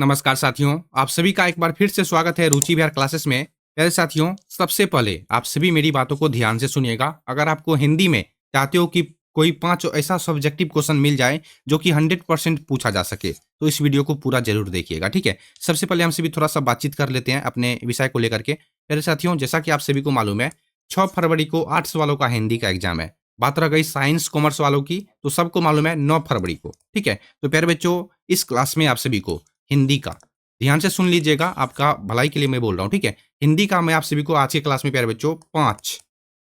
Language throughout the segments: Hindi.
नमस्कार साथियों, आप सभी का एक बार फिर से स्वागत है रुचि विहार क्लासेस में। प्यारे साथियों, सबसे पहले आप सभी मेरी बातों को ध्यान से सुनिएगा। अगर आपको हिंदी में चाहते हो कि कोई 5 ऐसा सब्जेक्टिव क्वेश्चन मिल जाए जो कि 100% पूछा जा सके, तो इस वीडियो को पूरा ज़रूर देखिएगा, ठीक है? सबसे पहले हम सभी थोड़ा-सा बातचीत कर लेते हैं अपने विषय को लेकर के। प्यारे साथियों, जैसा कि आप सभी को मालूम है, 6 फरवरी को आर्ट्स वालों का हिंदी का एग्ज़ाम है। बात रह गई साइंस, कॉमर्स वालों की, तो सबको मालूम है 9 फरवरी को, ठीक है? तो प्यारे बच्चों, इस क्लास में आप सभी को हिंदी का ध्यान से सुन लीजिएगा, आपका भलाई के लिए मैं बोल रहा हूँ, ठीक है? हिंदी का मैं आप सभी को आज की क्लास में प्यारे बच्चों 5,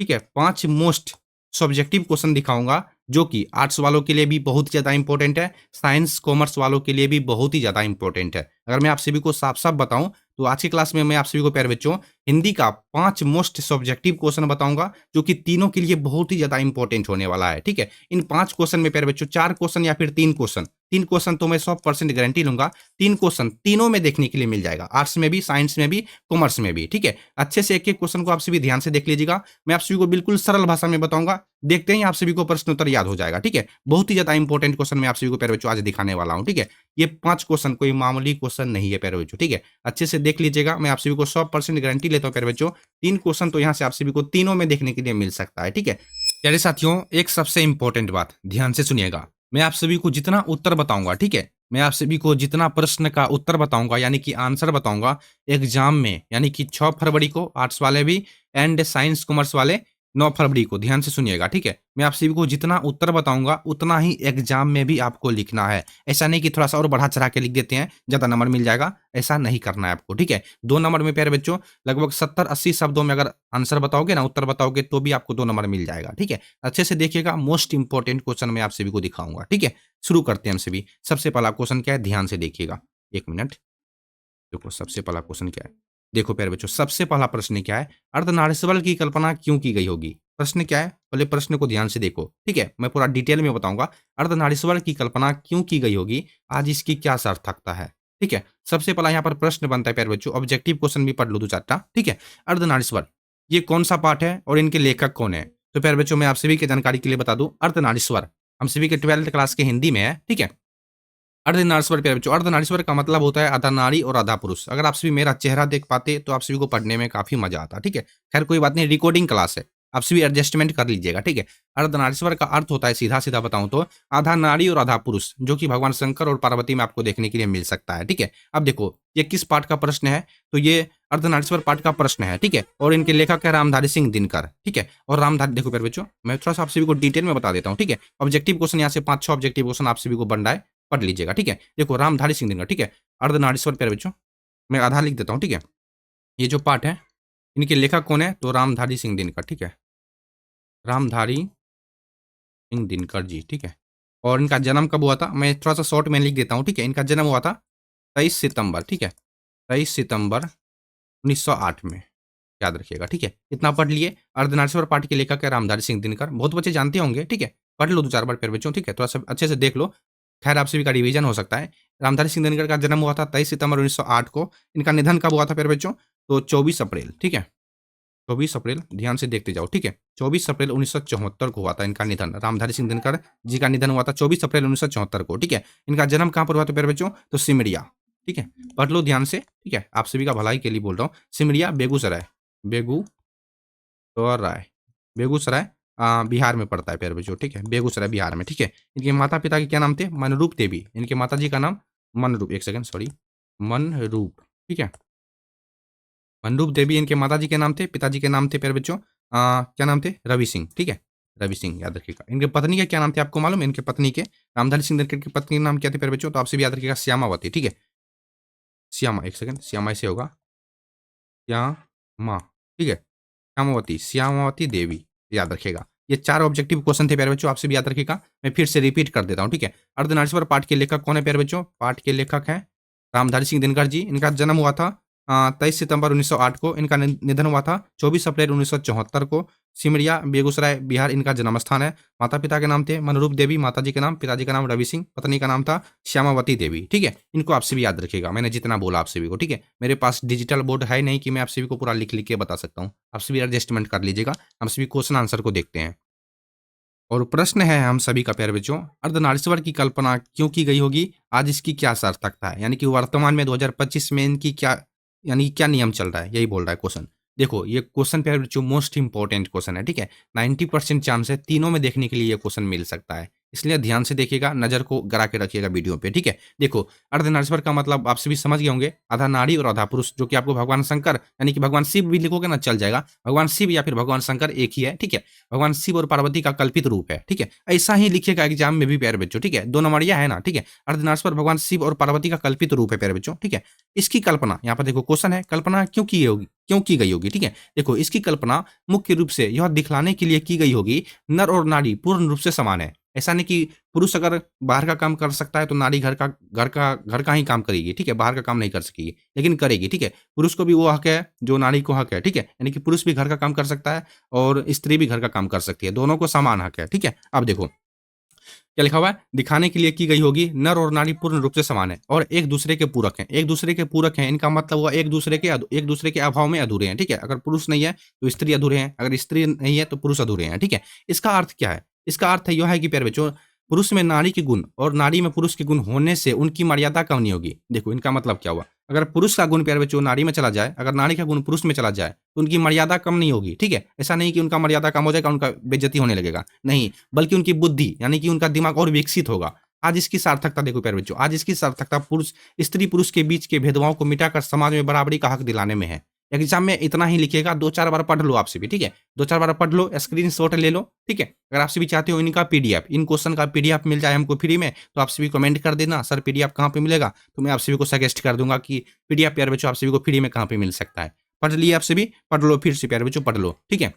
ठीक है? 5 मोस्ट सब्जेक्टिव क्वेश्चन दिखाऊँगा, जो कि आर्ट्स वालों के लिए भी बहुत ज़्यादा इम्पोर्टेंट है, साइंस, कॉमर्स वालों के लिए भी बहुत ही ज़्यादा इम्पोर्टेंट है। अगर मैं आप सभी को साफ-साफ बताऊँ, तो आज की क्लास में मैं आप सभी को प्यारे बच्चों हिंदी का 5 मोस्ट सब्जेक्टिव क्वेश्चन बताऊँगा, जो कि तीनों के लिए बहुत ही ज़्यादा इम्पोर्टेंट होने वाला है, ठीक है? इन 5 क्वेश्चन में प्यारे बच्चों 4 क्वेश्चन या फिर 3 क्वेश्चन तो मैं 100% गारंटी लूँगा, 3 क्वेश्चन तीनों में देखने के लिए मिल जाएगा, आर्ट्स में भी, साइंस में भी, कॉमर्स में भी, ठीक है? अच्छे से एक-एक क्वेश्चन को आप सभी ध्यान से देख लीजिएगा। मैं आप सभी को बिल्कुल सरल भाषा में बताऊँगा, देखते ही आप सभी को प्रश्न उत्तर याद हो जाएगा, ठीक है? बहुत ही ज़्यादा इंपॉर्टेंट क्वेश्चन मैं आप सभी को प्यारे बच्चों आज दिखाने वाला हूँ, ठीक है? ये 5 क्वेश्चन कोई मामूली क्वेश्चन नहीं है प्यारे बच्चों, ठीक है? अच्छे से देख लीजिएगा, मैं आप सभी को 100% गारंटी लेता हूँ प्यारे बच्चों, 3 क्वेश्चन तो यहाँ से आप सभी को तीनों में देखने के लिए मिल सकता है, ठीक है? प्यारे साथियों, एक सबसे इम्पोर्टेंट बात ध्यान से सुनिएगा। मैं आप सभी को जितना उत्तर बताऊँगा, ठीक है? मैं आप सभी को जितना प्रश्न का उत्तर बताऊँगा यानी कि आंसर बताऊँगा एग्ज़ाम में, यानी कि 6 फरवरी को आर्ट्स वाले भी एंड साइंस कॉमर्स वाले 9 फरवरी को, ध्यान से सुनिएगा, ठीक है? मैं आप सभी को जितना उत्तर बताऊँगा, उतना ही एग्ज़ाम में भी आपको लिखना है। ऐसा नहीं कि थोड़ा-सा और बढ़ा-चढ़ा के लिख देते हैं, ज़्यादा नंबर मिल जाएगा, ऐसा नहीं करना है आपको, ठीक है? 2 नंबर में प्यारे बच्चों लगभग 70-80 शब्दों में अगर आंसर बताओगे ना, उत्तर बताओगे, तो भी आपको 2 नंबर मिल जाएगा, ठीक है? अच्छे से देखिएगा, मोस्ट इम्पोर्टेंट क्वेश्चन मैं आप सभी को दिखाऊँगा, ठीक है? शुरू करते हैं हम सभी। सबसे पहला क्वेश्चन क्या है, ध्यान से देखिएगा। 1 मिनट। देखो सबसे पहला क्वेश्चन क्या है? देखो प्यारे बच्चों, सबसे पहला प्रश्न क्या है? अर्धनारीश्वर की कल्पना क्यों की गई होगी? प्रश्न क्या है? पहले प्रश्न को ध्यान से देखो, ठीक है? मैं पूरा डिटेल में बताऊँगा। अर्धनारीश्वर की कल्पना क्यों की गई होगी? आज इसकी क्या सार्थकता है? ठीक है? सबसे पहला यहाँ पर प्रश्न बनता है प्यारे बच्चों, ऑब्जेक्टिव क्वेश्चन भी पढ़ लो 2-4 टा, ठीक है? अर्धनारीश्वर, ये कौन-सा पाठ है और इनके लेखक कौन है? तो प्यारे बच्चों मैं आप सभी की जानकारी के लिए बता दूँ, अर्धनारीश्वर हम सभी के 12th क्लास के हिंदी में है, ठीक है? अर्धनारीश्वर प्यारे बच्चों, अर्धनारीश्वर का मतलब होता है आधा नारी और आधा पुरुष। अगर आप सभी मेरा चेहरा देख पाते तो आप सभी को पढ़ने में काफ़ी मज़ा आता, ठीक है? खैर कोई बात नहीं, रिकॉर्डिंग क्लास है। आप सभी एडजस्टमेंट कर लीजिएगा, ठीक है? अर्धनारीश्वर का अर्थ होता है सीधा-सीधा बताऊँ तो आधा नारी और आधा पुरुष, जो कि भगवान शंकर और पार्वती में आपको देखने के लिए मिल सकता है, ठीक है? अब देखो, ये किस पाठ का प्रश्न है? तो ये अर्धनारीश्वर पाठ का प्रश्न है, ठीक है? और इनके लेखक है रामधारी सिंह दिनकर, ठीक है? और रामधारी देखो प्यारे बच्चों, मैं थोड़ा-सा आप सभी को डिटेल में बता देता हूँ, ठीक है? ऑब्जेक्टिव क्वेश्चन यहाँ से 5-6 ऑब्जेक्टिव क्वेश्चन आप सभी को बन रहा है, पढ़ लीजिएगा, ठीक है? देखो रामधारी सिंह दिनकर, ठीक है? अर्धनारीश्वर प्यारे बच्चों, मैं आधा लिख देता हूँ, ठीक है? ये जो पाठ है, इनके लेखक कौन है? तो रामधारी सिंह दिनकर, ठीक है? रामधारी सिंह दिनकर जी, ठीक है? और इनका जन्म कब हुआ था? मैं थोड़ा-सा शॉर्ट में लिख देता हूँ, ठीक है? इनका जन्म हुआ था 23 सितंबर, ठीक है? 23 सितंबर 1908 में, याद रखिएगा, ठीक है? इतना पढ़ लिए। अर्धनारीश्वर पाठ के लेखक है रामधारी सिंह दिनकर, बहुत बच्चे जानते होंगे, ठीक है? पढ़ लो 2-4 बार प्यारे बच्चों, ठीक है? थोड़ा-सा अच्छे से देख लो। खैर आप सभी का रिवीजन हो सकता है। रामधारी सिंह दिनकर का जन्म हुआ था 23 सितंबर 1908 को। इनका निधन कब हुआ था प्यारे बच्चों? तो 24 अप्रैल, ठीक है? 24 अप्रैल, ध्यान से देखते जाओ, ठीक है? 24 अप्रैल 1974 को हुआ था इनका निधन। रामधारी सिंह दिनकर जी का निधन हुआ था 24 अप्रैल 1974 को, ठीक है? इनका जन्म कहाँ पर हुआ था प्यारे बच्चों? तो सिमरिया, ठीक है? पढ़ लो ध्यान से, ठीक है? आप सभी का भलाई के लिए बोल रहा हूँ। सिमरिया, बेगूसराय, बेगूसराय, बेगूसराय बिहार में पड़ता है प्यारे बच्चों, ठीक है? बेगूसराय बिहार में, ठीक है? इनके माता-पिता के क्या नाम थे? मनरूप देवी। इनके माताजी का नाम मनरूप, 1 सेकंड सॉरी, मनरूप, ठीक है? मनरूप देवी इनके माताजी के नाम थे, पिताजी के नाम थे प्यारे बच्चों क्या नाम थे? रवि सिंह, ठीक है? रवि सिंह याद रखिएगा। इनके पत्नी के क्या नाम थे आपको मालूम है? इनके पत्नी के रामधारी सिंह दिनकर की पत्नी का नाम क्या थे प्यारे बच्चों? तो आप सभी याद रखिएगा श्यामावती, ठीक है? श्यामा, 1 सेकंड, श्यामा ऐसे होगा, श्यामा, ठीक है? श्यामावती, श्यामावती देवी, याद रखिएगा। ये 4 ऑब्जेक्टिव क्वेश्चन थे प्यारे बच्चों, आप सभी याद रखिएगा। मैं फिर से रिपीट कर देता हूँ, ठीक है? अर्धनारीश्वर पाठ के लेखक कौन है प्यारे बच्चों? पाठ के लेखक हैं रामधारी सिंह दिनकर जी। इनका जन्म हुआ था 23 सितंबर 1908 को। इनका निधन हुआ था 24 अप्रैल 1974 को। सिमरिया, बेगूसराय, बिहार इनका जन्म स्थान है। माता-पिता के नाम थे मनरूप देवी, माताजी के नाम, पिताजी का नाम रवि सिंह, पत्नी का नाम था श्यामावती देवी, ठीक है? इनको आप सभी याद रखिएगा, मैंने जितना बोला आप सभी को, ठीक है? मेरे पास डिजिटल बोर्ड है नहीं कि मैं आप सभी को पूरा लिख-लिख के बता सकता हूँ। आप सभी एडजस्टमेंट कर लीजिएगा। हम सभी क्वेश्चन आंसर को देखते हैं। और प्रश्न है हम सभी का प्यारे बच्चों, अर्धनारीश्वर की कल्पना क्यों की गई होगी? आज इसकी क्या सार्थकता है? यानी कि वर्तमान में 2025 में इनकी क्या यानी क्या नियम चल रहा है? यही बोल रहा है क्वेश्चन। देखो ये क्वेश्चन प्यारे बच्चों मोस्ट इंपॉर्टेंट क्वेश्चन है, ठीक है? 90% चांस है तीनों में देखने के लिए ये क्वेश्चन मिल सकता है। इसलिए ध्यान से देखिएगा, नज़र को गड़ा के रखिएगा वीडियो पे, ठीक है? देखो, अर्धनारीश्वर का मतलब आप सभी समझ गए होंगे, आधा नारी और आधा पुरुष, जो कि आपको भगवान शंकर यानी कि भगवान शिव भी लिखोगे ना चल जाएगा। भगवान शिव या फिर भगवान शंकर एक ही है, ठीक है? भगवान शिव और पार्वती का कल्पित रूप है, ठीक है? ऐसा ही लिखिएगा एग्जाम में भी प्यारे बच्चों, ठीक है? 2 नंबरिया है ना, ठीक है? अर्धनारीश्वर भगवान शिव और पार्वती का कल्पित रूप है प्यारे बच्चों, ठीक है? इसकी कल्पना यहाँ पर देखो क्वेश्चन है, कल्पना क्यों की गई होगी, ठीक है? देखो इसकी कल्पना मुख्य रूप से यह दिखलाने के लिए की गई होगी, नर और नारी पूर्ण रूप से समान है। ऐसा नहीं कि पुरुष अगर बाहर का काम कर सकता है तो नारी घर का ही काम करेगी, ठीक है? बाहर का काम नहीं कर सकेगी, लेकिन करेगी, ठीक है? पुरुष को भी वो हक है जो नारी को हक है, ठीक है? यानी कि पुरुष भी घर का काम कर सकता है और स्त्री भी घर का काम कर सकती है, दोनों को समान हक है, ठीक है? अब देखो क्या लिखा हुआ है? दिखाने के लिए की गई होगी, नर और नारी पूर्ण रूप से समान है और एक दूसरे के पूरक हैं। एक दूसरे के पूरक हैं, इनका मतलब हुआ एक दूसरे के अभाव में अधूरे हैं, ठीक है? अगर पुरुष नहीं है तो स्त्री अधूरे हैं, अगर स्त्री नहीं है तो पुरुष अधूरे हैं, ठीक है? इसका अर्थ क्या है? इसका अर्थ यह है कि प्यारे बच्चों, पुरुष में नारी के गुण और नारी में पुरुष के गुण होने से उनकी मर्यादा कम नहीं होगी। देखो इनका मतलब क्या हुआ? अगर पुरुष का गुण प्यारे बच्चों नारी में चला जाए, अगर नारी का गुण पुरुष में चला जाए, तो उनकी मर्यादा कम नहीं होगी, ठीक है? ऐसा नहीं कि उनका मर्यादा कम हो जाएगा, उनका बेइज्जती होने लगेगा, नहीं, बल्कि उनकी बुद्धि यानी कि उनका दिमाग और विकसित होगा। आज इसकी सार्थकता देखो प्यारे बच्चों, आज इसकी सार्थकता स्त्री-पुरुष के बीच के भेदभाव को मिटाकर समाज में बराबरी का हक दिलाने में है। एग्ज़ाम में इतना ही लिखिएगा, 2-4 बार पढ़ लो आपसे भी, ठीक है? 2-4 बार पढ़ लो, स्क्रीनशॉट ले लो, ठीक है? अगर आपसे भी चाहते हो इनका पीडीएफ, इन क्वेश्चन का पीडीएफ मिल जाए हमको फ्री में, तो आप सभी कमेंट कर देना, सर पीडीएफ कहाँ पे मिलेगा? तो मैं आप सभी को सजेस्ट कर दूँगा कि पीडीएफ प्यारे बच्चों आप सभी को फ्री में कहाँ पे मिल सकता है। पढ़ लिए आप सभी? पढ़ लो फिर से प्यारे बच्चों पढ़ लो, ठीक है?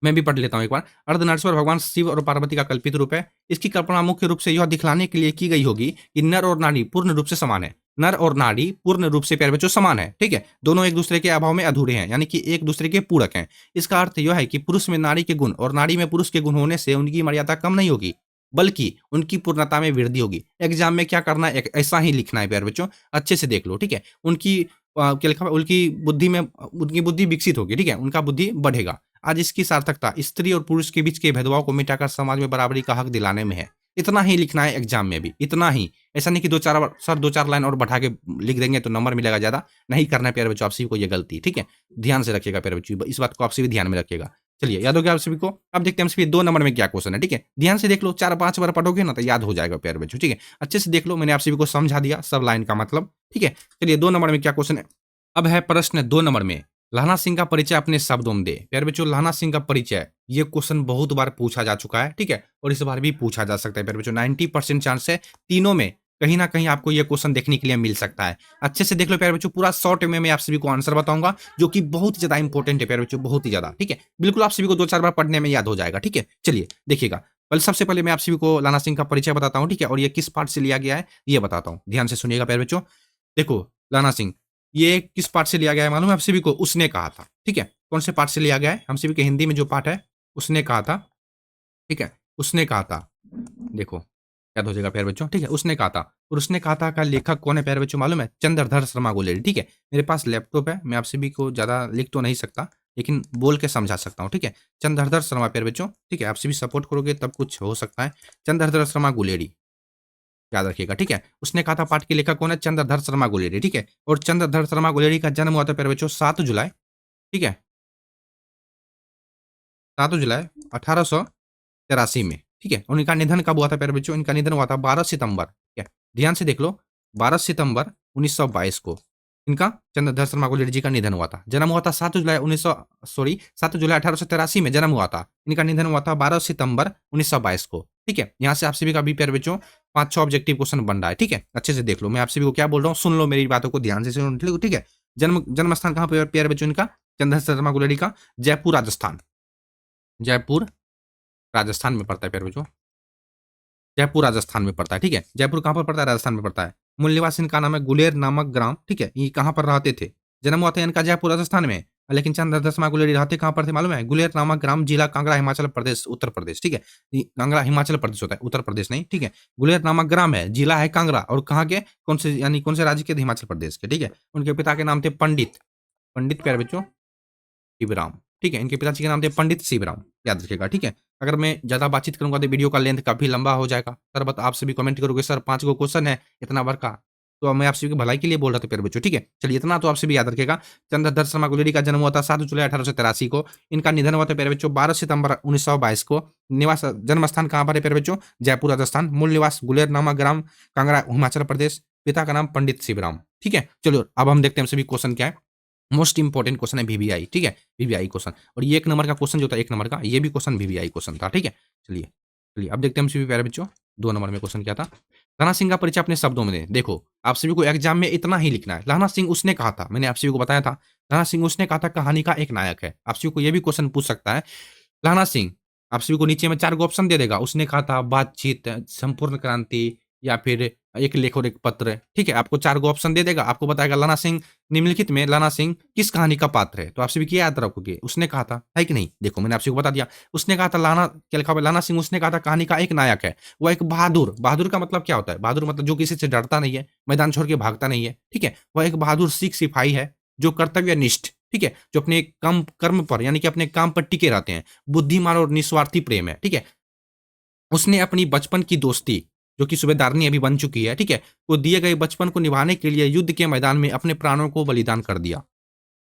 मैं भी पढ़ लेता हूँ एक बार। अर्धनारीश्वर भगवान शिव और पार्वती का कल्पित रूप है। इसकी कल्पना मुख्य रूप से यह दिखलाने के लिए की गई होगी कि नर और नारी पूर्ण रूप से समान है। नर और नारी पूर्ण रूप से प्यारे बच्चों समान है, ठीक है? दोनों एक दूसरे के अभाव में अधूरे हैं, यानी कि एक दूसरे के पूरक हैं। इसका अर्थ यह है कि पुरुष में नारी के गुण और नारी में पुरुष के गुण होने से उनकी मर्यादा कम नहीं होगी, बल्कि उनकी पूर्णता में वृद्धि होगी। एग्जाम में क्या करना है, ऐसा ही लिखना है प्यारे बच्चों, अच्छे से देख लो, ठीक है? क्या लिखा हुआ है? उनकी बुद्धि विकसित होगी, ठीक है? उनका बुद्धि बढ़ेगा। आज इसकी सार्थकता स्त्री और पुरुष के बीच के भेदभाव को मिटाकर समाज में बराबरी का हक दिलाने में है। इतना ही लिखना है एग्जाम में भी, इतना ही। ऐसा नहीं कि 2-4 बार सर 2-4 लाइन और बढ़ा के लिख देंगे तो नंबर मिलेगा ज़्यादा, नहीं करना है प्यारे बच्चों आप सभी को ये गलती, ठीक है? ध्यान से रखिएगा प्यारे बच्चों, इस बात को आप सभी ध्यान में रखिएगा। चलिए याद हो गया आप सभी को? अब देखते हैं हम सभी 2 नंबर में क्या क्वेश्चन है, ठीक है? ध्यान से देख लो, 4-5 बार पढ़ोगे ना तो याद हो जाएगा प्यारे बच्चों, ठीक है? अच्छे से देख लो, मैंने आप सभी को समझा दिया सब लाइन का मतलब, ठीक है? चलिए 2 नंबर में क्या क्वेश्चन है? अब है प्रश्न 2 नंबर में, लहना सिंह का परिचय अपने शब्दों में दे। प्यारे बच्चों लहना सिंह का परिचय, ये क्वेश्चन बहुत बार पूछा जा चुका है, ठीक है? और इस बार भी पूछा जा सकता है प्यारे बच्चों, 90% चांस है तीनों में कहीं न कहीं आपको ये क्वेश्चन देखने के लिए मिल सकता है। अच्छे से देख लो प्यारे बच्चों, पूरा शॉर्ट में मैं आप सभी को आंसर बताऊँगा, जो कि बहुत ज़्यादा इंपॉर्टेंट है प्यारे बच्चों, बहुत ही ज़्यादा, ठीक है? बिल्कुल आप सभी को 2-4 बार पढ़ने में याद हो जाएगा, ठीक है? चलिए देखिएगा, सबसे पहले मैं आप सभी को लहना सिंह का परिचय बताता हूँ, ठीक है? और ये किस पार्ट से लिया गया है, ये बताता हूँ। ध्यान से सुनिएगा प्यारे बच्चों। देखो, लहना सिंह ये किस पार्ट से लिया गया है मालूम है आप सभी को? उसने कहा था, ठीक है? कौन से पार्ट से लिया गया है? हम सभी के हिंदी में जो पार्ट है, उसने कहा था, ठीक है? उसने कहा था। देखो, याद हो जाएगा प्यारे बच्चों, ठीक है? उसने कहा था और उसने कहा था का लेखक कौन है प्यारे बच्चों मालूम है? चंद्रधर शर्मा गुलेरी, ठीक है? मेरे पास लैपटॉप है, मैं आप सभी को ज़्यादा लिख तो नहीं सकता, लेकिन बोल के समझा सकता हूँ, ठीक है? चंद्रधर शर्मा प्यारे बच्चों, ठीक है? आप सभी सपोर्ट करोगे तब कुछ हो सकता है। चंद्रधर शर्मा गुलेरी, याद रखिएगा, ठीक है? उसने कहा था पाठ के लेखक कौन है? चंद्रधर शर्मा गुलेरी, ठीक है? और चंद्रधर शर्मा गुलेरी का जन्म हुआ था प्यारे बच्चों 7 जुलाई, ठीक है? 7 जुलाई 1883 में, ठीक है? और इनका निधन कब हुआ था प्यारे बच्चों? इनका निधन हुआ था 12 सितंबर, ठीक है? ध्यान से देख लो, 12 सितंबर 1922 को इनका चंद्रधर शर्मा गुलेरी जी का निधन हुआ था। जन्म हुआ था 7 जुलाई 1883 में जन्म हुआ था। इनका निधन हुआ था 12 सितंबर 1922 को, ठीक है? यहाँ से आप सभी का भी प्यारे बच्चों 5-6 ऑब्जेक्टिव क्वेश्चन बन रहा है, ठीक है? अच्छे से देख लो, मैं आप सभी को क्या बोल रहा हूँ, सुन लो मेरी बातों को ध्यान से सुन लो, ठीक है? जन्म स्थान कहाँ पे प्यारे बच्चों इनका? चंद्रधर शर्मा गुलेरी का जयपुर, राजस्थान। जयपुर, राजस्थान में पड़ता है प्यारे बच्चों। जयपुर राजस्थान में पड़ता है, ठीक है? जयपुर कहाँ पर पड़ता है? राजस्थान में पड़ता है। मूल निवास इनका नाम है गुलेर नामक ग्राम, ठीक है? ये कहाँ पर रहते थे? जन्म हुआ था इनका जयपुर राजस्थान में, लेकिन चंद्रधर शर्मा गुलेरी रहते कहाँ पर थे मालूम है? गुलेर नामक ग्राम, जिला कांगड़ा, हिमाचल प्रदेश, उत्तर प्रदेश, ठीक है? कांगड़ा हिमाचल प्रदेश होता है, उत्तर प्रदेश नहीं, ठीक है? गुलेर नामक ग्राम है, जिला है कांगड़ा और कहाँ के? कौन से राज्य के? हिमाचल प्रदेश के, ठीक है? उनके पिता के नाम थे पंडित प्यारे बच्चों शिवराम, ठीक है, इनके पिताजी का नाम थे पंडित शिवराम, याद रखिएगा, ठीक है। अगर मैं ज़्यादा बातचीत करूँगा तो वीडियो का लेंथ काफ़ी लंबा हो जाएगा। सर बट आप सभी कमेंट करोगे सर 5 गो क्वेश्चन है, इतना बड़का, तो मैं आप सभी की भलाई के लिए बोल रहा था प्यारे बच्चों, ठीक है। चलिए इतना तो आप सभी याद रखिएगा। चंद्रधर शर्मा गुलेरी का जन्म हुआ था 7 जुलाई 1883 को। इनका निधन हुआ था प्यारे बच्चों 12 सितंबर 1922 को। निवास जन्म स्थान कहाँ पर है प्यारे बच्चों? जयपुर राजस्थान। मूल निवास गुलेरनामा ग्राम, कांगड़ा, हिमाचल प्रदेश। पिता का नाम पंडित शिवराम, ठीक है। चलो अब हम देखते हैं सभी क्वेश्चन क्या है। मोस्ट इंपॉर्टेंट क्वेश्चन है वीवीआई, ठीक है, वीवीआई क्वेश्चन। और ये 1 नंबर का क्वेश्चन जो था 1 नंबर का, ये भी क्वेश्चन वीवीआई क्वेश्चन था, ठीक है। चलिए चलिए अब देखते हैं हम सभी प्यारे बच्चों 2 नंबर में क्वेश्चन क्या था। लहना सिंह का परिचय अपने शब्दों में दें। देखो आप सभी को एग्जाम में इतना ही लिखना है। लहना सिंह उसने कहा था, मैंने आप सभी को बताया था, लहना सिंह उसने कहा था कहानी का एक नायक है। आप सभी को ये भी क्वेश्चन पूछ सकता है। लहना सिंह आप सभी को नीचे में 4 गो ऑप्शन दे देगा। उसने कहा था बातचीत, संपूर्ण क्रांति, या फिर एक लेख और एक पत्र, ठीक है। आपको 4 गो ऑप्शन दे देगा, आपको बताएगा लहना सिंह निम्नलिखित में लहना सिंह किस कहानी का पात्र है। तो आप सभी क्या याद रखोगे? उसने कहा था, है कि नहीं? देखो मैंने आप सभी को बता दिया। उसने कहा था लहना, क्या लिखा हुआ है? लहना सिंह उसने कहा था कहानी का एक नायक है। वो एक बहादुर, बहादुर का मतलब क्या होता है? बहादुर मतलब जो किसी से डरता नहीं है, मैदान छोड़ के भागता नहीं है, ठीक है। वह एक बहादुर सिख सिपाही है जो कर्तव्यनिष्ठ, ठीक है, जो अपने कम कर्म पर यानी कि अपने काम पर टिके रहते हैं, बुद्धिमान और निस्वार्थी प्रेम है, ठीक है। उसने अपनी बचपन की दोस्ती, जो कि सूबेदारनी अभी बन चुकी है, ठीक है, वो दिए गए बचपन को निभाने के लिए युद्ध के मैदान में अपने प्राणों को बलिदान कर दिया।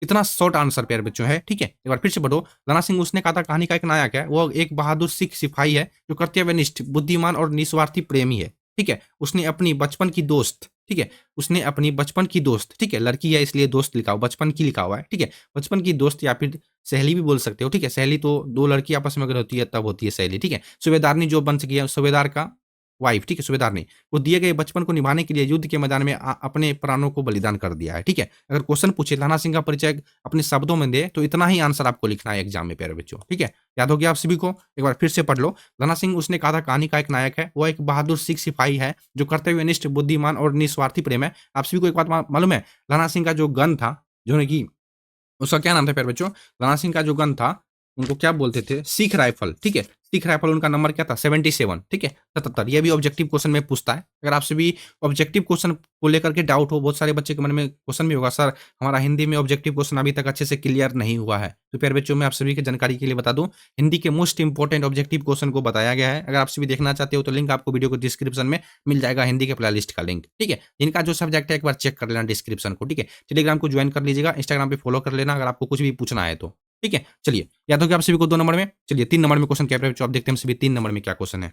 इतना शॉर्ट आंसर प्यारे बच्चों है, ठीक है। एक बार फिर से पढ़ो। लना सिंह उसने कहा था कहानी का एक नायक है। वो एक बहादुर सिख सिपाही है जो कर्तव्यनिष्ठ, बुद्धिमान और निस्वार्थी प्रेमी है, ठीक है। उसने अपनी बचपन की दोस्त, ठीक है, उसने अपनी बचपन की दोस्त, ठीक है, लड़की है इसलिए दोस्त लिखा हुआ, बचपन की लिखा हुआ है, ठीक है। बचपन की दोस्त या फिर सहेली भी बोल सकते हो, ठीक है। सहेली तो 2 लड़की आपस में अगर होती है तब होती है सहेली, ठीक है। सूबेदारनी जो बन सकी है, सूबेदार का वाइफ, ठीक है, सूबेदारनी। वो दिए गए बचपन को निभाने के लिए युद्ध के मैदान में अपने प्राणों को बलिदान कर दिया है, ठीक है। अगर क्वेश्चन पूछे लहना सिंह का परिचय अपने शब्दों में दे तो इतना ही आंसर आपको लिखना है एग्जाम में प्यारे बच्चों, ठीक है। याद हो गया आप सभी को? एक बार फिर से पढ़ लो। लहना सिंह उसने कहा था कहानी का एक नायक है। वो एक बहादुर सिख सिपाही है जो कर्तव्यनिष्ठ, बुद्धिमान और निस्वार्थी प्रेम है। आप सभी को एक बात मालूम है? लहना सिंह का जो गन था, जो है कि उसका क्या नाम था प्यारे बच्चों? लहना सिंह का जो गन था उनको क्या बोलते थे? सिख राइफल, ठीक है। सिख राइफल उनका नंबर क्या था? 77, ठीक है, 77। ये भी ऑब्जेक्टिव क्वेश्चन में पूछता है। अगर आपसे भी ऑब्जेक्टिव क्वेश्चन को लेकर के डाउट हो, बहुत सारे बच्चे के मन में क्वेश्चन भी होगा सर हमारा हिंदी में ऑब्जेक्टिव क्वेश्चन अभी तक अच्छे से क्लियर नहीं हुआ है, तो प्यारे बच्चों मैं आप सभी की जानकारी के लिए बता दूं, हिंदी के मोस्ट इंपॉर्टेंट ऑब्जेक्टिव क्वेश्चन को बताया गया है। अगर आप सभी देखना चाहते हो तो लिंक आपको वीडियो को डिस्क्रिप्शन में मिल जाएगा, हिंदी के प्ले लिस्ट का लिंक, ठीक है। इनका जो सब्जेक्ट है एक बार चेक कर लेना डिस्क्रिप्शन को, ठीक है। टेलीग्राम को ज्वाइन कर लीजिएगा, इंस्टाग्राम पे फॉलो कर लेना अगर आपको कुछ भी पूछना है तो, ठीक है। चलिए याद हो गया आप सभी को 2 नंबर में। चलिए 3 नंबर में क्वेश्चन क्या है, आप देखते हैं हम सभी 3 नंबर में क्या क्वेश्चन है।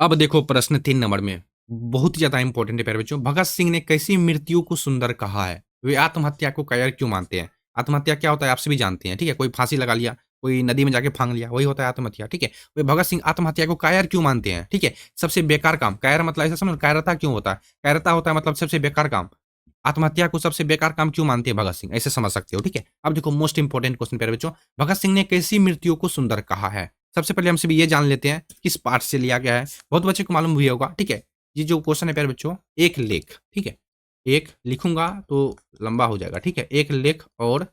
अब देखो प्रश्न 3 नंबर में बहुत ही ज्यादा इंपॉर्टेंट है प्यारे बच्चों। भगत सिंह ने कैसी मृत्यु को सुंदर कहा है? वे आत्महत्या को कायर क्यों मानते हैं? आत्महत्या क्या होता है आप सभी जानते हैं, ठीक है। कोई फांसी लगा लिया, कोई नदी में जाके फांग लिया, वही होता है आत्महत्या, ठीक है। वे भगत सिंह आत्महत्या को कायर क्यों मानते हैं? ठीक है, सबसे बेकार काम। कायर मतलब ऐसा समझ, कायरता क्यों होता है? कायरता होता है मतलब सबसे बेकार काम। आत्महत्या को सबसे बेकार काम क्यों मानते हैं भगत सिंह, ऐसे समझ सकते हो, ठीक है। अब देखो मोस्ट इंपॉर्टेंट क्वेश्चन प्यारे बच्चों, भगत सिंह ने कैसी मृत्यु को सुंदर कहा है? सबसे पहले हम सभी ये जान लेते हैं किस पार्ट से लिया गया है। बहुत बच्चे को मालूम भी होगा, ठीक है। ये जो क्वेश्चन है प्यारे बच्चों, एक लेख, ठीक है, एक लिखूंगा तो लंबा हो जाएगा, ठीक है। एक लेख और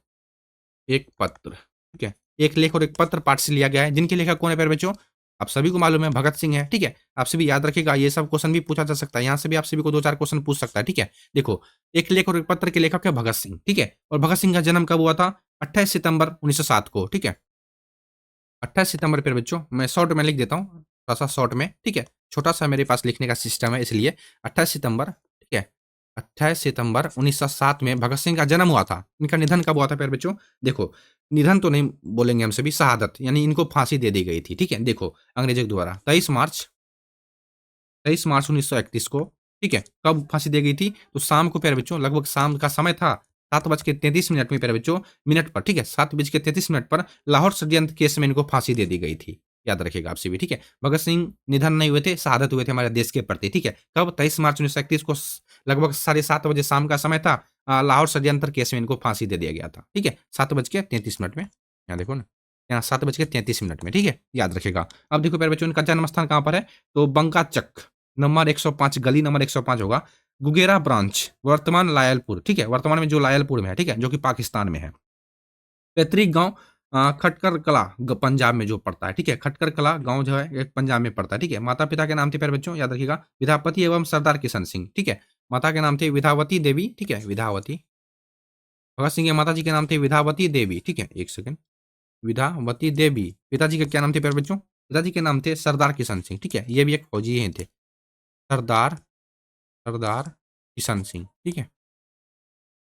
एक पत्र, ठीक है। एक लेख और एक पत्र पाठ से लिया गया है। जिनके लेखक कौन है प्यारे बच्चों? आप सभी को मालूम है भगत सिंह है, ठीक है। आप सभी याद रखिएगा, ये सब क्वेश्चन भी पूछा जा सकता है, यहाँ से भी आप सभी को 2-4 क्वेश्चन पूछ सकता है, ठीक है। देखो एक लेख और एक पत्र के लेखक है भगत सिंह, ठीक है। और भगत सिंह का जन्म कब हुआ था? 28 सितंबर 1907 को, ठीक है। 28 सितंबर पे बच्चों, मैं शॉर्ट में लिख देता हूँ, थोड़ा-सा शॉर्ट में, ठीक है। छोटा-सा मेरे पास लिखने का सिस्टम है इसलिए 28 सितंबर, ठीक है। 28 सितंबर 1907 में भगत सिंह का जन्म हुआ था। इनका निधन कब हुआ था प्यारे बच्चों? देखो, निधन तो नहीं बोलेंगे हम सभी, शहादत यानी इनको फांसी दे दी गई थी, ठीक है। देखो, अंग्रेजों के द्वारा 23 मार्च 1931 को, ठीक है। कब फांसी दी गई थी? तो शाम को प्यारे बच्चों, लगभग शाम का समय था, 7:33 में प्यारे बच्चों, मिनट पर, ठीक है, 7:33 पर लाहौर षड्यंत्र केस में इनको फांसी दे दी गई थी। याद रखिएगा आप सभी, ठीक है। भगत सिंह निधन नहीं हुए थे, शहादत हुए थे हमारे देश के प्रति, ठीक है। कब? 23 मार्च 1931 को लगभग 7:30 शाम का समय था। लाहौर षड्यंत्र केस में इनको फांसी दे दिया गया था, ठीक है। 7:33 में, यहाँ देखो ना, यहाँ 7:33 में, ठीक है, याद रखिएगा। अब देखो प्यारे बच्चों, इनका जन्म स्थान कहाँ पर है? तो बंका चक नंबर 105, गली नंबर 105 होगा, गुगेरा ब्रांच, वर्तमान लायलपुर, ठीक है। वर्तमान में जो लायलपुर में है, ठीक है, जो कि पाकिस्तान में है। पैतृक गांव खटकर कला, पंजाब में जो पड़ता है, ठीक है। खटकर कला गांव जो है एक पंजाब में पड़ता है, ठीक है। माता पिता के नाम थे प्यारे बच्चों, याद रखिएगा, विधापति एवं सरदार किशन सिंह, ठीक है। माता के नाम थे विधावती देवी, ठीक है, विधावती। भगत सिंह के माता जी के नाम थे विधावती देवी, ठीक है। एक सेकंड, विद्यावती देवी। पिताजी का क्या नाम थे प्यारे बच्चों? पिताजी के नाम थे सरदार किशन सिंह, ठीक है, ये भी एक फौजी ही थे। सरदार सरदार किशन सिंह, ठीक है,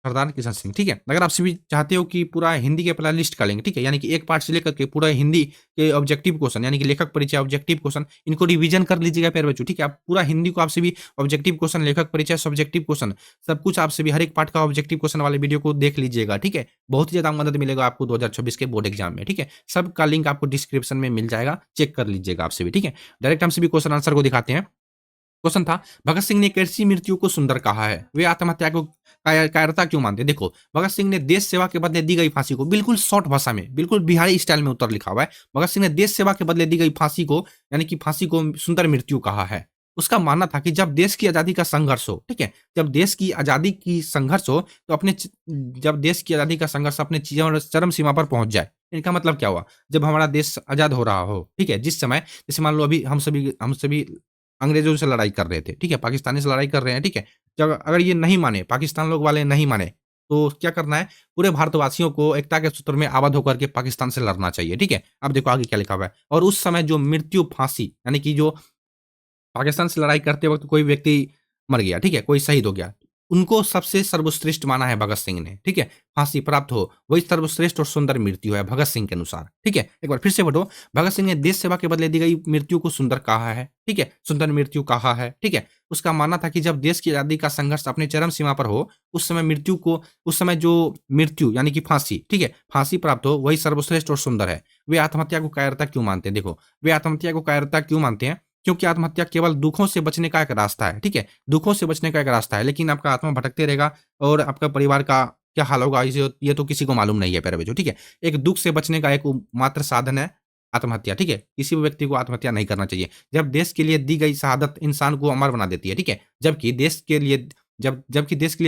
सरदार किशन सिंह, ठीक है। अगर आप सभी चाहते हो कि पूरा हिंदी के पहला लिस्ट कर लेंगे, ठीक है, यानी कि एक पार्ट से लेकर के पूरा हिंदी के ऑब्जेक्टिव क्वेश्चन, यानी कि लेखक परिचय, ऑब्जेक्टिव क्वेश्चन, इनको रिवीजन कर लीजिएगा प्यारे बच्चों, ठीक है। आप पूरा हिंदी को आप सभी ऑब्जेक्टिव क्वेश्चन, लेखक परिचय, सब्जेक्टिव क्वेश्चन, सब कुछ आप सभी हर एक पार्ट का ऑब्जेक्टिव क्वेश्चन वाले वीडियो को देख लीजिएगा, ठीक है। बहुत ही ज्यादा मदद मिलेगा आपको 2026 के बोर्ड एग्जाम में, ठीक है। सबका लिंक आपको डिस्क्रिप्शन में मिल जाएगा, चेक कर लीजिएगा आप सभी, ठीक है। डायरेक्ट हम सभी क्वेश्चन आंसर को दिखाते हैं। क्वेश्चन था, भगत सिंह ने कैसी मृत्यु को सुंदर कहा है? वे आत्महत्या को कायरता क्यों मानते हैं? देखो, भगत सिंह ने देश सेवा के बदले दी गई फांसी को, बिल्कुल शॉर्ट भाषा में, बिल्कुल बिहारी स्टाइल में उत्तर लिखा हुआ है। भगत सिंह ने देश सेवा के बदले दी गई फांसी को, यानी कि फांसी को सुंदर मृत्यु कहा है। उसका मानना था कि जब देश की आजादी का संघर्ष हो, ठीक है, जब देश की आजादी की संघर्ष हो, तो जब देश की आजादी का संघर्ष अपने चरम सीमा पर पहुंच जाए। इनका मतलब क्या हुआ? जब हमारा देश आजाद हो रहा हो, ठीक है, जिस समय, जैसे मान लो अभी हम सभी अंग्रेजों से लड़ाई कर रहे थे, ठीक है, पाकिस्तानी से लड़ाई कर रहे हैं, ठीक है। जब अगर ये नहीं माने, पाकिस्तान लोग वाले नहीं माने, तो क्या करना है? पूरे भारतवासियों को एकता के सूत्र में आबद्ध होकर के पाकिस्तान से लड़ना चाहिए, ठीक है। अब देखो आगे क्या लिखा हुआ है। और उस समय जो मृत्यु फांसी, यानी कि जो पाकिस्तान से लड़ाई करते वक्त कोई व्यक्ति मर गया, ठीक है, कोई शहीद हो गया, उनको सबसे सर्वश्रेष्ठ माना है भगत सिंह ने, ठीक है। फांसी प्राप्त हो वही सर्वश्रेष्ठ और सुंदर मृत्यु है भगत सिंह के अनुसार, ठीक है। एक बार फिर से पढ़ो, भगत सिंह ने देश सेवा के बदले दी गई मृत्यु को सुंदर कहा है, ठीक है, सुंदर मृत्यु कहा है, ठीक है। उसका मानना था कि जब देश की आजादी का संघर्ष अपने चरम सीमा पर हो, उस समय जो मृत्यु, यानी कि फांसी, ठीक है, फांसी प्राप्त हो वही सर्वश्रेष्ठ और सुंदर है। वे आत्महत्या को कायरता क्यों मानते हैं? देखो, वे आत्महत्या को कायरता क्यों मानते हैं? क्योंकि आत्महत्या केवल दुखों से बचने का एक रास्ता है, ठीक है, दुखों से बचने का एक रास्ता है, लेकिन आपका आत्मा भटकते रहेगा और आपका परिवार का क्या हाल होगा, इसे ये तो किसी को मालूम नहीं है प्यारे बच्चों, ठीक है। एक दुख से बचने का एक मात्र साधन है आत्महत्या, ठीक है। किसी भी व्यक्ति को आत्महत्या नहीं करना चाहिए। जब देश के लिए दी गई शहादत इंसान को अमर बना देती है, ठीक है। जबकि देश के लिए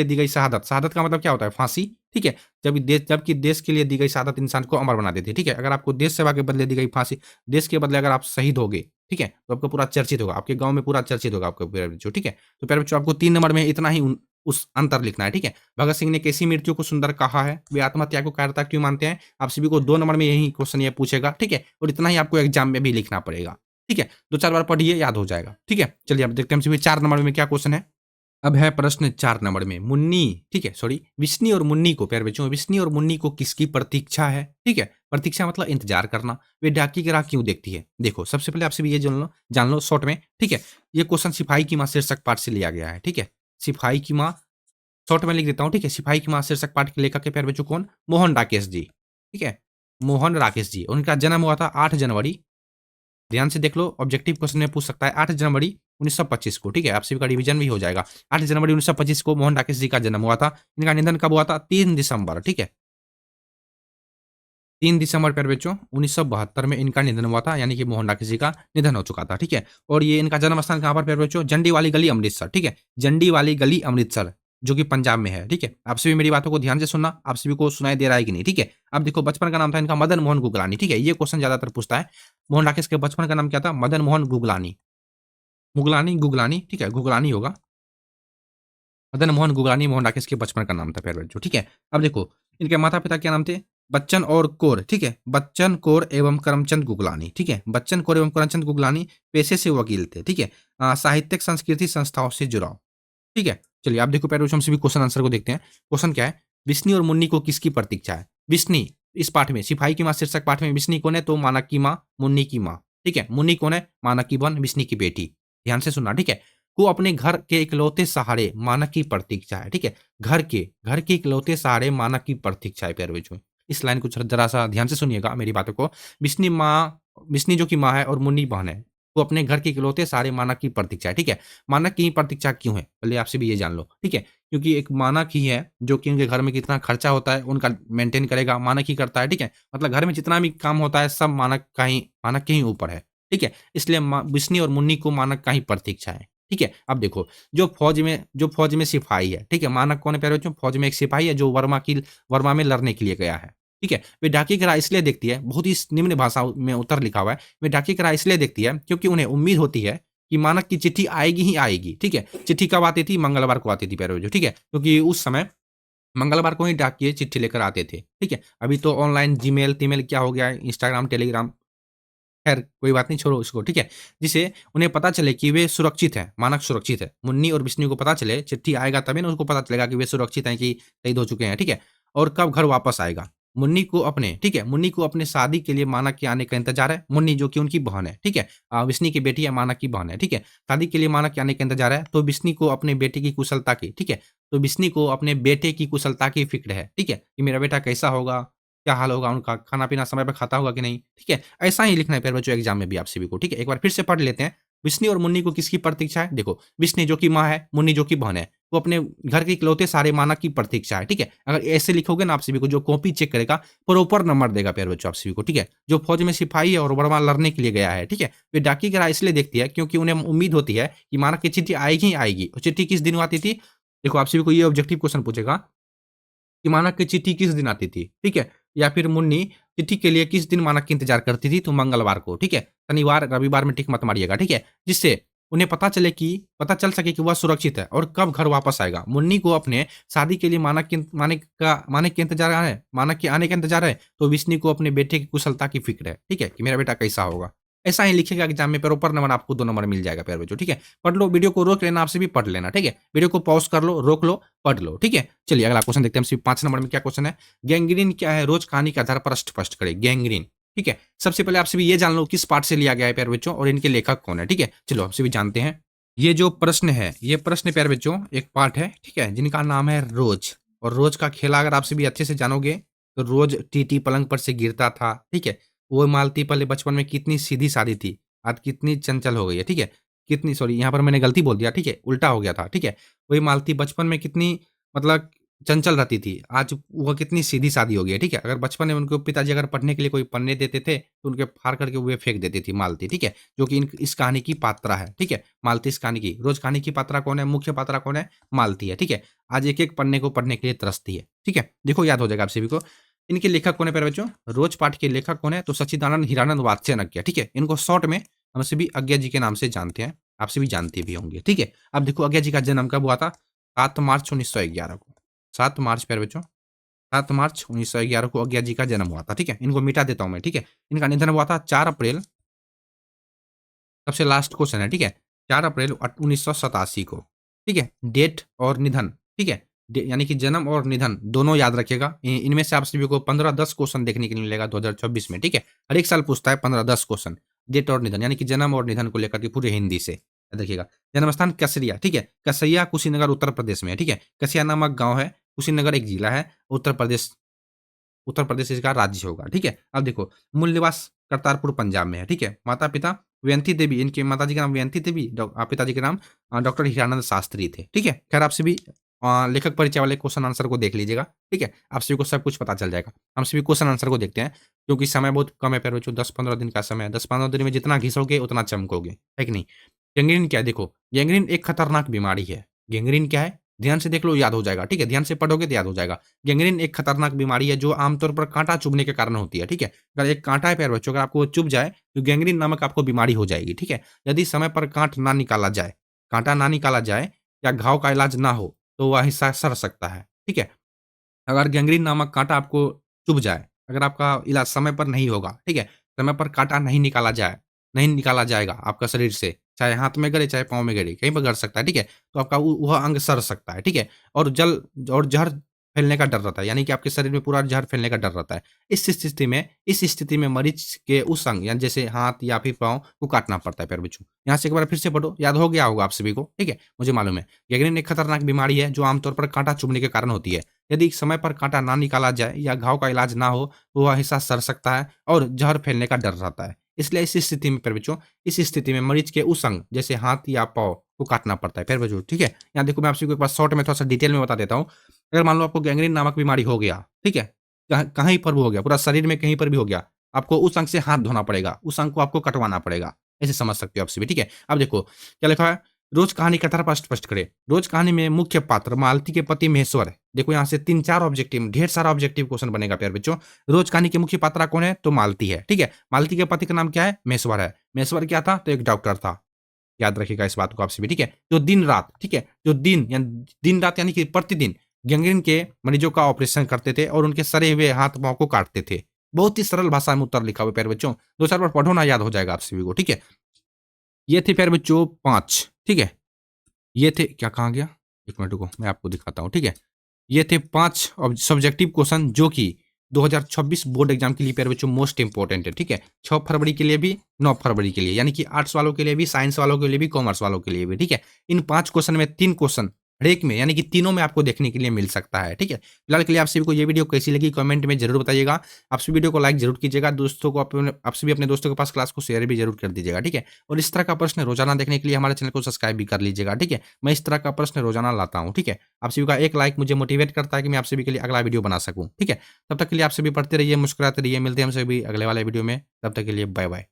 दी गई शहादत, शहादत का मतलब क्या होता है? फांसी, ठीक है। जबकि देश के लिए दी गई शहादत इंसान को अमर बना देती है, ठीक है। अगर आपको देश सेवा के बदले दी गई फांसी, देश के बदले अगर आप शहीद हो गए, ठीक है, तो आपका पूरा चर्चित होगा, आपके गांव में पूरा चर्चित होगा आपका प्यारे बच्चों, ठीक है। तो प्यारे बच्चों, आपको 3 नंबर में इतना ही उस अंतर लिखना है, ठीक है। भगत सिंह ने कैसी मृत्यु को सुंदर कहा है? वे आत्महत्या को कायरता क्यों मानते हैं? आप सभी को 2 नंबर में यही क्वेश्चन ये पूछेगा, ठीक है। और इतना ही आपको एग्जाम में भी लिखना पड़ेगा, ठीक है। 2-4 बार पढ़िए, याद हो जाएगा, ठीक है। चलिए अब देखते हैं हम सभी 4 नंबर में क्या क्वेश्चन है। अब है प्रश्न 4 नंबर में, मुन्नी, ठीक है, सॉरी, विष्णु और मुन्नी को, प्यारे बच्चों, विष्णु और मुन्नी को किसकी प्रतीक्षा है? ठीक है, प्रतीक्षा मतलब इंतजार करना। वे डाकी की राह क्यों देखती है? देखो, सबसे पहले आपसे भी ये जान लो शॉर्ट में, ठीक है। ये क्वेश्चन सिपाही की मां शीर्षक पाठ से लिया गया है, ठीक है। सिपाही की मां, शॉर्ट में लिख देता हूँ, ठीक है। सिपाही की मां शीर्षक पाठ के लेखक के प्यारे बच्चों कौन? मोहन राकेश जी, ठीक है, मोहन राकेश जी। उनका जन्म हुआ था 8 जनवरी, ध्यान से देख लो, ऑब्जेक्टिव क्वेश्चन में पूछ सकता है, 8 जनवरी 1925 को, ठीक है। आप सभी का रिवीजन भी हो जाएगा। 8 जनवरी 1925 को मोहन राकेश जी का जन्म हुआ था। इनका निधन कब हुआ था? 3 दिसंबर, ठीक है, 3 दिसंबर पर बच्चों 1972 में इनका निधन हुआ था, यानी कि मोहन राकेश जी का निधन हो चुका था, ठीक है। और ये इनका जन्म स्थान कहाँ पर प्यारे बच्चों? जंडी वाली गली अमृतसर, ठीक है, जंडी वाली गली अमृतसर, जो कि पंजाब में है, ठीक है। आप सभी मेरी बातों को ध्यान से सुनना, आप सभी को सुनाई दे रहा है कि नहीं, ठीक है। अब देखो, बचपन का नाम था इनका मदन मोहन गुगलानी, ठीक है, ये क्वेश्चन ज्यादातर पूछता है। मोहन राकेश के बचपन का नाम क्या था? मदन मोहन गुगलानी, मुगलानी, गुगलानी, ठीक है, गुगलानी होगा। मदन मोहन गुगलानी मोहन राकेश के बचपन का नाम था प्यारे बच्चों, ठीक है। अब देखो, इनके माता पिता क्या नाम थे? बच्चन और कौर, ठीक है, बच्चन कौर एवं करमचंद गुगलानी, ठीक है। बच्चन कौर एवं करमचंद गुगलानी पेशे से वकील थे, ठीक है। साहित्यिक संस्कृति संस्थाओं से जुड़ाव, ठीक है। चलिए आप देखो प्यारे बच्चों, हम सभी क्वेश्चन आंसर को देखते हैं। क्वेश्चन क्या है? विष्णु और मुन्नी को किसकी प्रतीक्षा है? विष्णु, इस पाठ में सिपाही की मां शीर्षक पाठ में विष्णु कौन है? तो मानक की मां, मुन्नी की मां, ठीक है। मुन्नी कौन है? मानक की बहन, विष्णु की बेटी। ध्यान से सुनना, ठीक है। को अपने घर के इकलौते सहारे मानक की प्रतीक्षा है, ठीक है। घर के इकलौते सहारे मानक की प्रतीक्षा है प्यारे बच्चों। इस लाइन को जरा सा ध्यान से सुनिएगा मेरी बातों को। विष्णु जो की मां है और मुन्नी बहन है, वो अपने घर के इकलौते सारे मानक की प्रतीक्षा है, ठीक है। मानक की प्रतीक्षा क्यों है? पहले आपसे भी ये जान लो, ठीक है। क्योंकि एक मानक ही है जो कि उनके घर में कितना खर्चा होता है उनका मेंटेन करेगा, मानक ही करता है, ठीक है। मतलब घर में जितना भी काम होता है सब मानक के ही ऊपर है, ठीक है। इसलिए विष्णु और मुन्नी को मानक का ही प्रतीक्षा है, ठीक है। अब देखो, जो फौज में सिपाही है, ठीक है, मानक कौन है प्यारे बच्चों? फौज में एक सिपाही है जो वर्मा में लड़ने के लिए गया है, ठीक है। वे डाकिया की राह इसलिए देखती है, बहुत ही निम्न भाषा में उत्तर लिखा हुआ है। वे डाकिया की राह इसलिए देखती है क्योंकि उन्हें उम्मीद होती है कि मानक की चिट्ठी आएगी ही आएगी, ठीक है। चिट्ठी कब आती थी? मंगलवार को आती थी प्यारे बच्चों, ठीक है। क्योंकि उस समय मंगलवार को ही डाकिये चिट्ठी लेकर आते थे, ठीक है। अभी तो ऑनलाइन जीमेल तीमेल क्या हो गया है, इंस्टाग्राम टेलीग्राम, खैर कोई बात नहीं, छोड़ो उसको, ठीक है। जिससे उन्हें पता चले कि वे सुरक्षित हैं, मानक सुरक्षित है। मुन्नी और विष्णु को पता चले, चिट्ठी आएगा तभी ना उसको पता चलेगा कि वे सुरक्षित हैं, कि शहीद हो चुके हैं, ठीक है। और कब घर वापस आएगा। मुन्नी को अपने, ठीक है, मुन्नी को अपने शादी के लिए मानक के आने का इंतजार है। मुन्नी जो कि उनकी बहन है, ठीक है, विष्णु की बेटी है, मानक की बहन है, ठीक है। शादी के लिए मानक के आने का इंतजार है, तो विष्णु को अपने बेटे की कुशलता की, ठीक है, तो विष्णु को अपने बेटे की कुशलता की फिक्र है, ठीक है, कि मेरा बेटा कैसा होगा, क्या हाल होगा उनका, खाना-पीना समय पे खाता होगा कि नहीं, ठीक है। ऐसा ही लिखना है प्यारे बच्चों एग्ज़ाम में भी आप सभी को, ठीक है। एक बार फिर से पढ़ लेते हैं। विष्णु और मुन्नी को किसकी प्रतीक्षा है? देखो, विष्णु जो कि माँ है, मुन्नी जो कि बहन है, वो अपने घर के इकलौते सारे मानक की प्रतीक्षा है, ठीक है। अगर ऐसे लिखोगे ना आप सभी को, जो कॉपी चेक करेगा, प्रॉपर नंबर देगा प्यारे बच्चों आप सभी को, ठीक है। जो फौज में सिपाही है और बड़वां लड़ने के लिए गया है, ठीक है, वे डाकिये की राह इसलिए देखती है क्योंकि उन्हें उम्मीद होती है कि मानक की चिट्ठी आएगी ही आएगी। और चिट्ठी किस दिन आती थी? देखो, आप सभी को ये ऑब्जेक्टिव क्वेश्चन पूछेगा कि मानक की चिट्ठी किस दिन आती थी, ठीक है? या फिर मुन्नी चिट्ठी के लिए किस दिन मानक की इंतज़ार करती थी? तो मंगलवार को, ठीक है? शनिवार, रविवार में टिक मत मारिएगा, ठीक है? जिससे उन्हें पता चल सके कि वह सुरक्षित है और कब घर वापस आएगा। मुन्नी को अपने शादी के लिए मानक के इंतज़ार है, मानक के आने का इंतज़ार है, तो विष्णु को अपने बेटे की कुशलता की फ़िक्र है, ठीक है? कि मेरा बेटा कैसा होगा। ऐसा ही लिखिएगा एग्ज़ाम में, प्रॉपर नंबर आपको 2 नंबर मिल जाएगा प्यारे बच्चों, ठीक है? पढ़ लो, वीडियो को रोक लेना, आपसे भी पढ़ लेना, ठीक है? वीडियो को पॉज़ कर लो, रोक लो, पढ़ लो, ठीक है? चलिए अगला क्वेश्चन देखते हैं। सिर्फ 5 नंबर में क्या क्वेश्चन है? गैंग्रीन क्या है? रोज कहानी के आधार पर स्पष्ट करें। गैंग्रीन, ठीक है? सबसे पहले आपसे भी ये जान लो किस पार्ट से लिया गया है प्यारे बच्चों, और इनके लेखक कौन है, ठीक है? चलो आपसे भी जानते हैं। ये जो प्रश्न है, ये प्रश्न प्यारे बच्चों एक पार्ट है, ठीक है? जिनका नाम है रोज। और रोज का खेला अगर आपसे भी अच्छे से जानोगे, तो रोज टीटी पलंग पर से गिरता था, ठीक है? वो मालती पहले बचपन में कितनी सीधी-सादी थी, आज कितनी चंचल हो गई है, ठीक है? कितनी, सॉरी यहाँ पर मैंने गलती बोल दिया, ठीक है? उल्टा हो गया था, ठीक है? वही मालती बचपन में कितनी, मतलब चंचल रहती थी, आज वो कितनी सीधी-सादी हो गई है, ठीक है? अगर बचपन में उनको पिताजी अगर पढ़ने के लिए कोई पन्ने देते थे, तो उनके फाड़ करके वो फेंक देती थी मालती, ठीक है? जो कि इन इस कहानी की पात्रा है, ठीक है? मालती इस कहानी की। रोज़ कहानी की पात्रा कौन है? मुख्य पात्रा कौन है? मालती है, ठीक है? आज एक-एक पन्ने को पढ़ने के लिए तरसती है, ठीक है? देखो याद हो जाएगा आप सभी को। इनके लेखक कौन है प्यारे बच्चों? रोज पाठ के लेखक कौन है? तो सच्चिदानंद हीरानंद वात्स्ययज्ञ, ठीक है? इनको शॉर्ट में हम सभी अज्ञा जी के नाम से जानते हैं, आप सभी जानते भी होंगे, ठीक है? अब देखो अज्ञा जी का जन्म कब हुआ था? 7 मार्च 1911 को। 7 मार्च प्यारे बच्चों, 7 मार्च 1911 को अज्ञा जी का जन्म हुआ था, ठीक है? इनको मिटा देता हूँ मैं, ठीक है? इनका निधन हुआ था 4 अप्रैल, सबसे लास्ट क्वेश्चन है, ठीक है? 4 अप्रैल 1987 को, ठीक है? डेट और निधन, ठीक है? यानी कि जन्म और निधन दोनों याद रखिएगा। इनमें से आप सभी को 15-10 क्वेश्चन देखने के लिए मिलेगा 2026 में, ठीक है? हर एक साल पूछता है 15-10 क्वेश्चन, डेट और निधन, यानी कि जन्म और निधन को लेकर के पूरे हिंदी से। याद रखिएगा। जन्म स्थान कसरिया, ठीक है? कसैया कुशीनगर उत्तर प्रदेश में है, ठीक है? कसिया नामक गाँव है, कुशीनगर एक जिला है, उत्तर प्रदेश इसका राज्य होगा, ठीक है? अब देखो, मूल निवास करतारपुर पंजाब में है, ठीक है? माता-पिता वयंती देवी, इनके माताजी का नाम वयंती देवी, पिताजी का नाम डॉक्टर हीरानंद शास्त्री थे, ठीक है? खैर आप सभी लेखक परिचय वाले क्वेश्चन आंसर को देख लीजिएगा, ठीक है? आप सभी को सब कुछ पता चल जाएगा। हम सभी क्वेश्चन आंसर को देखते हैं, क्योंकि समय बहुत कम है प्यारे बच्चों, 10-15 दिन का समय है। 10-15 दिन में जितना घिसोगे उतना चमकोगे, है कि नहीं? गैंग्रीन क्या है? देखो, गैंग्रीन एक खतरनाक बीमारी है। गैंग्रीन क्या है? ध्यान से देख लो, याद हो जाएगा, ठीक है? ध्यान से पढ़ोगे तो याद हो जाएगा। गैंग्रीन एक खतरनाक बीमारी है जो आमतौर पर काँटा चुभने के कारण होती है, ठीक है? अगर एक काँटा है प्यारे बच्चों, अगर आपको वो चुभ जाए, तो गैंग्रीन नामक आपको बीमारी हो जाएगी, ठीक है? यदि समय पर काँटा ना निकाला जाए या घाव का इलाज ना हो, तो वह हिस्सा सड़ सकता है, ठीक है? अगर गैंग्रीन नामक काँटा आपको चुभ जाए, अगर आपका इलाज समय पर नहीं होगा, ठीक है? समय पर काँटा नहीं निकाला जाएगा आपका शरीर से, चाहे हाथ में गड़े, चाहे पाँव में गड़े, कहीं पर गड़ सकता है, ठीक है? तो आपका वह अंग सड़ सकता है, ठीक है? और ज़हर फैलने का डर रहता है, यानी कि आपके शरीर में पूरा ज़हर फैलने का डर रहता है। इस स्थिति में मरीज़ के उस अंग, यानी जैसे हाथ या फिर पाँव को काटना पड़ता है प्यारे बच्चों। यहाँ से एक बार फिर से पढ़ो, याद हो गया होगा आप सभी को, ठीक है? मुझे मालूम है। गैंग्रीन एक खतरनाक बीमारी है जो आमतौर पर काँटा चुभने के कारण होती है। यदि समय पर काँटा ना निकाला जाए या घाव का इलाज ना हो, तो वह हिस्सा सड़ सकता है और ज़हर फैलने का डर रहता है। इसलिए इस स्थिति में प्यारे बच्चों, इस स्थिति में मरीज़ के उस अंग, जैसे हाथ या पाँव को काटना पड़ता है प्यारे बच्चों, ठीक है? यहाँ देखो, मैं आप सभी को एक बार शॉर्ट में थोड़ा-सा डिटेल में बता देता हूँ। अगर मान लो आपको गैंग्रीन नामक बीमारी हो गया, ठीक है? कहीं पर भी हो गया, पूरा शरीर में कहीं पर भी हो गया, आपको उस अंग से हाथ धोना पड़ेगा, उस अंग को आपको कटवाना पड़ेगा। ऐसे समझ सकते हो आप सभी, ठीक है? अब देखो, क्या लिखा है? रोज कहानी का आधार पर स्पष्ट करें। रोज कहानी में मुख्य पात्र मालती के पति महेश्वर है। देखो यहाँ से 3-4 ऑब्जेक्टिव, ढेर सारा ऑब्जेक्टिव क्वेश्चन बनेगा प्यारे बच्चों। रोज कहानी के मुख्य पात्रा कौन है? तो मालती है, ठीक है? मालती के पति का नाम क्या है? महेश्वर है। महेश्वर क्या था? तो एक डॉक्टर था। याद रखिएगा इस बात को आप सभी, ठीक है? जो दिन-रात, ठीक है? जो दिन रात यानी कि प्रतिदिन गैंग्रीन के मरीजों का ऑपरेशन करते थे और उनके सड़े हुए हाथ पाँव को काटते थे। बहुत ही सरल भाषा में उत्तर लिखा हुआ है प्यारे बच्चों, 2-4 बार पढ़ो ना, याद हो जाएगा आप सभी को, ठीक है? ये थे प्यारे बच्चों 5, ठीक है? ये थे, क्या कहाँ गया? 1 मिनट रुको, मैं आपको दिखाता हूँ, ठीक है? ये थे 5 सब्जेक्टिव क्वेश्चन जो कि 2026 बोर्ड एग्जाम के लिए प्यारे बच्चों मोस्ट इंपोर्टेंट है, ठीक है? 6 फरवरी के लिए भी, 9 फरवरी के लिए, यानी कि आर्ट्स वालों के लिए भी, साइंस वालों के लिए भी, कॉमर्स वालों के लिए भी, ठीक है? इन 5 क्वेश्चन में 3 क्वेश्चन हर एक में, यानी कि तीनों में आपको देखने के लिए मिल सकता है, ठीक है? फिलहाल के लिए आप सभी को ये वीडियो कैसी लगी कमेंट में ज़रूर बताइएगा। आप सभी वीडियो को लाइक ज़रूर कीजिएगा, दोस्तों को अपने आप सभी अपने दोस्तों के पास क्लास को शेयर भी ज़रूर कर दीजिएगा, ठीक है? और इस तरह का प्रश्न रोज़ाना देखने के लिए हमारे चैनल को सब्सक्राइब भी कर लीजिएगा, ठीक है? मैं इस तरह का प्रश्न रोज़ाना लाता हूँ, ठीक है? आप सभी का एक लाइक मुझे मोटिवेट करता है कि मैं आप सभी के लिए अगला वीडियो बना सकूँ, ठीक है? तब तक के लिए आप सभी पढ़ते रहिए, मुस्कुराते रहिए, मिलते हैं हम सभी अगले वाले वीडियो में, तब तक के लिए बाय बाय।